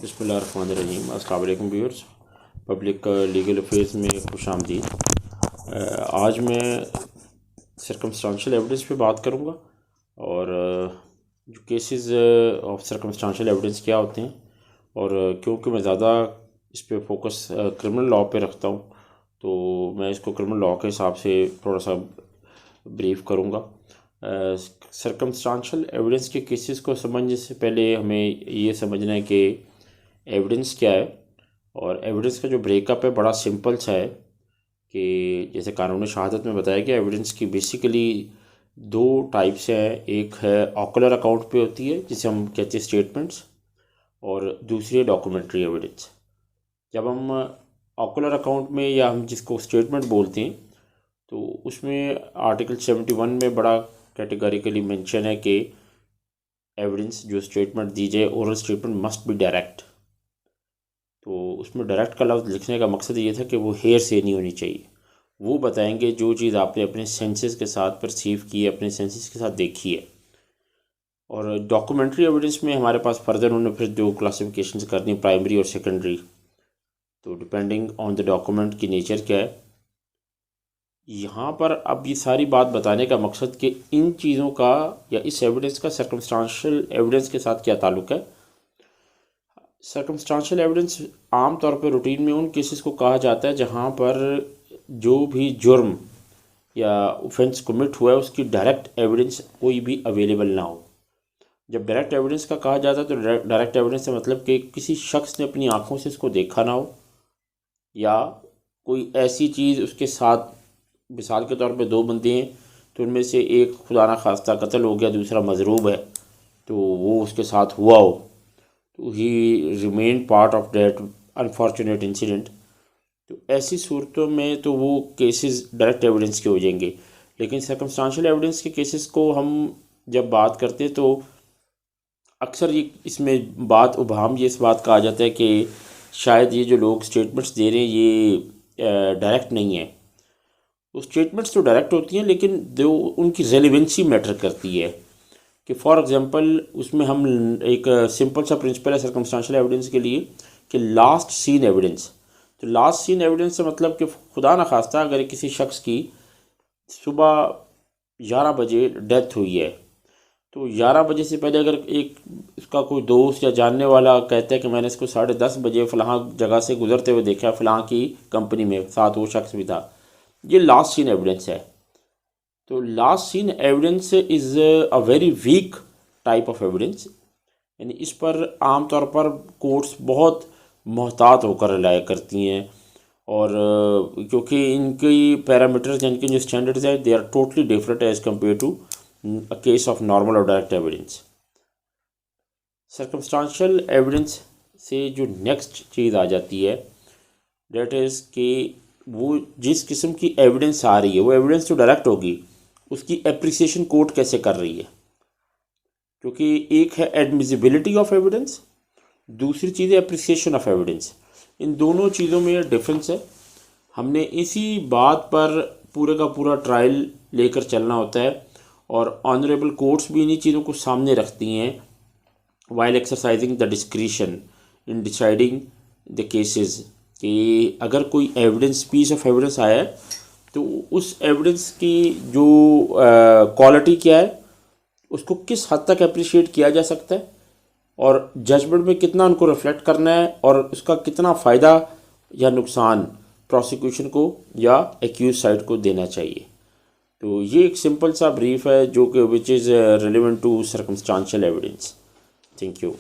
बिस्मिल्लाहिर्रहमानिर्रहीम। अस्सलाम वालेकुम व्यूअर्स, पब्लिक लीगल अफेयर्स में खुश आमदीद। आज मैं सर्कमस्टांशियल एविडेंस पे बात करूँगा और जो केसेस ऑफ सर्कमस्टांशियल एविडेंस क्या होते हैं, और क्योंकि मैं ज़्यादा इस पे फोकस क्रिमिनल लॉ पे रखता हूँ तो मैं इसको क्रिमिनल लॉ के हिसाब से थोड़ा सा ब्रीफ करूँगा। सर्कमस्टांशियल एविडेंस के केसेस को समझने से पहले हमें ये समझना है कि एविडेंस क्या है, और एविडेंस का जो ब्रेकअप है बड़ा सिंपल सा है कि जैसे कानून शहादत में बताया गया, एविडेंस की बेसिकली दो टाइप्स हैं। एक है ऑकुलर अकाउंट पे होती है जिसे हम कहते हैं स्टेटमेंट्स, और दूसरी है डॉक्यूमेंट्री एविडेंस। जब हम ऑकुलर अकाउंट में या हम जिसको स्टेटमेंट बोलते हैं तो उसमें आर्टिकल 71 में बड़ा कैटेगरिकली मेंशन है कि एविडेंस जो स्टेटमेंट दी जाए, oral statement must be direct. तो उसमें डायरेक्ट का लफ्ज़ लिखने का मकसद ये था कि वो हेयर से नहीं होनी चाहिए। वो बताएंगे जो चीज़ आपने अपने सेंसेस के साथ परसीव की है, अपने सेंसेस के साथ देखी है। और डॉक्यूमेंट्री एविडेंस में हमारे पास फर्दर उन्होंने फिर जो क्लासिफिकेशन करनी, प्राइमरी और सेकेंडरी, तो डिपेंडिंग ऑन द डॉक्यूमेंट की नेचर क्या है। यहाँ पर अब ये सारी बात बताने का मकसद कि इन चीज़ों का या इस एविडेंस का सर्कमस्टांशियल एविडेंस के साथ क्या ताल्लुक़ है। सर्कमस्टांशियल एविडेंस आम तौर पर रूटीन में उन केसेस को कहा जाता है जहाँ पर जो भी जुर्म या ऑफेंस कमिट हुआ है उसकी डायरेक्ट एविडेंस कोई भी अवेलेबल ना हो। जब डायरेक्ट एविडेंस का कहा जाता है तो डायरेक्ट एविडेंस से मतलब कि किसी शख्स ने अपनी आँखों से इसको देखा ना हो, या कोई ऐसी चीज़ उसके साथ, मिसाल के तौर पे दो बंदे हैं तो उनमें से एक खुदा ना खास्ता कत्ल हो गया, दूसरा मजरूब है, तो वो उसके साथ हुआ हो तो he remain part of that unfortunate incident. तो ऐसी सूरतों में तो वो केसेस डायरेक्ट एविडेंस के हो जाएंगे। लेकिन सर्कमस्टांशियल एविडेंस के केसेस को हम जब बात करते हैं तो अक्सर ये इसमें बात उभाम ये इस बात का आ जाता है कि शायद ये जो लोग स्टेटमेंट्स दे रहे हैं ये डायरेक्ट नहीं है। वो स्टेटमेंट्स तो डायरेक्ट होती हैं लेकिन जो उनकी रेलिवेंसी मैटर करती है कि फॉर एग्जांपल उसमें हम एक सिंपल सा प्रिंसिपल है सर्कमस्टांशियल एविडेंस के लिए कि लास्ट सीन एविडेंस। तो लास्ट सीन एविडेंस से मतलब कि खुदा न खास्ता अगर किसी शख्स की सुबह 11 बजे डेथ हुई है तो 11 बजे से पहले अगर एक उसका कोई दोस्त या जानने वाला कहता है कि मैंने इसको 10:30 बजे फ़लाँ जगह से गुजरते हुए देखा, फ़लाँ की कंपनी में, साथ वो शख्स भी था, ये लास्ट सीन एविडेंस है। तो last seen evidence is a very weak type of evidence, यानी इस पर आमतौर पर कोर्ट्स बहुत मोहतात होकर रिलाय करती हैं, और क्योंकि इनकी पैरामीटर्स, इनके जो स्टैंडर्ड्स हैं, they are totally different as compare to a case of normal और डायरेक्ट एविडेंस। सर्कमस्टांशियल एविडेंस से जो नेक्स्ट चीज़ आ जाती है डेट इज़ कि वो जिस किस्म की एविडेंस आ रही है वो एविडेंस तो डायरेक्ट होगी, उसकी एप्रिसिएशन कोर्ट कैसे कर रही है। क्योंकि एक है एडमिसिबिलिटी ऑफ एविडेंस, दूसरी चीज़ है एप्रिसिएशन ऑफ एविडेंस। इन दोनों चीज़ों में डिफरेंस है। हमने इसी बात पर पूरे का पूरा ट्रायल लेकर चलना होता है, और ऑनरेबल कोर्ट्स भी इन्हीं चीज़ों को सामने रखती हैं while exercising the discretion in deciding the cases कि अगर कोई एविडेंस, पीस ऑफ एविडेंस आया है तो उस एविडेंस की जो क्वालिटी क्या है, उसको किस हद तक अप्रिशिएट किया जा सकता है, और जजमेंट में कितना उनको रिफ्लेक्ट करना है, और उसका कितना फ़ायदा या नुकसान प्रोसिक्यूशन को या एक्यूज साइड को देना चाहिए। तो ये एक सिंपल सा ब्रीफ है जो कि which is relevant to circumstantial evidence. Thank you.